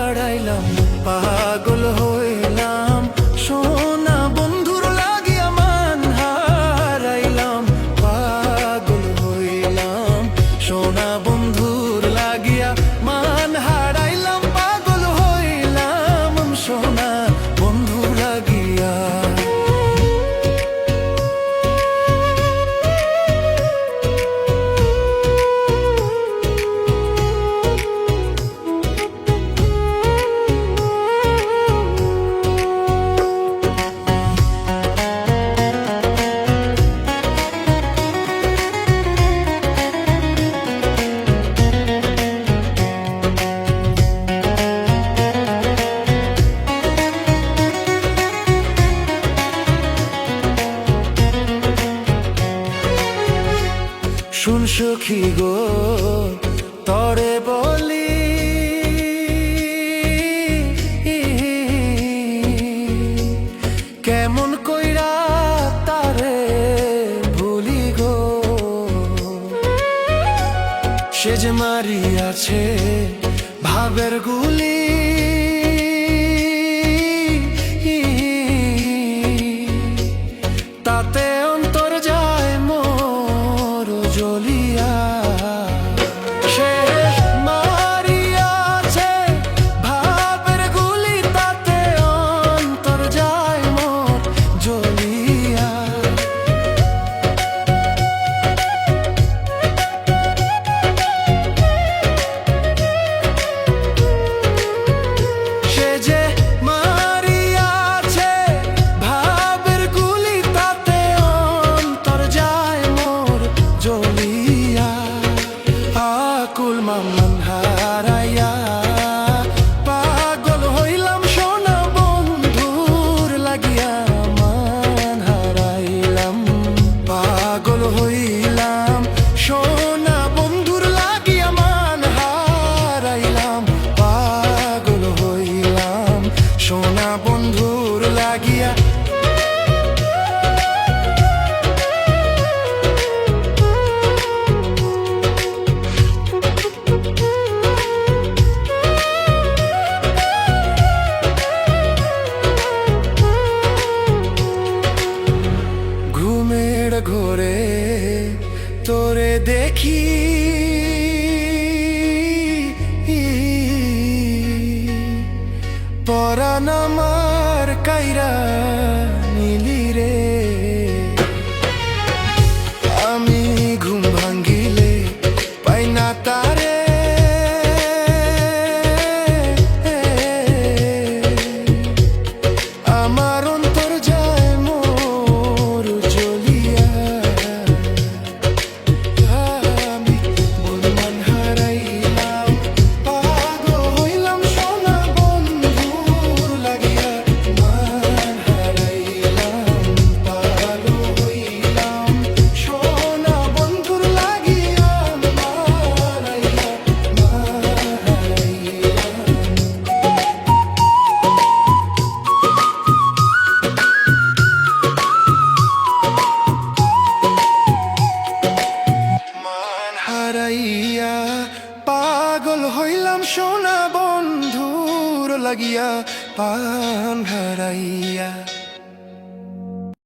হারাইলাম, পাগল হইলাম সোনা বন্ধুর লাগিয়া মান হারাইলাম, পাগল হইলাম সোনা বন্ধুর লাগিয়া মান হারাইলাম, পাগল হইলাম সোনা বন্ধু লাগিয়া। শুন সখী গো তরে বলি, কেমন কইরা তারে ভুলি গো, সে যে মারিয়াছে ভাবের গুলি, তাতে অন্তর যায় মোর জ্বলিয়া। সে মারিয়াছে ভাবের গুলি, তাতে অন্তর যায় মোর জ্বলিয়া। সে যে মারিয়াছে ভাবের গুলি, তাতে অন্তর যায় মোর জ্বলিয়া। আকুল মামান হারাইয়া পাগল হইলাম সোনা বন্ধুর লাগিয়া মান হারাইলাম, পাগল হইলাম সোনা বন্ধুর লাগিয়া মান হারাইলাম, পাগল হইলাম সোনা বন্ধুর লাগিয়া। ঘুমের ঘোরে তোরে দেখি, পরাণ আমার কাইরা নিলি রে। আমি ঘুম ভাঙ্গিলে পাই না তারে, আমার অন্তর যায় মোর জ্বলিয়া। আমি মন হারাইলাম, পাগল হইলাম সোনা বন্ধুর লাগিয়া মান হারাইলাম, পাগল হইলাম সোনা বন্ধুর লাগিয়া মান হারাইয়া, পাগল হইলাম সোনা বন্ধুর লাগিয়া পান হারাইয়া।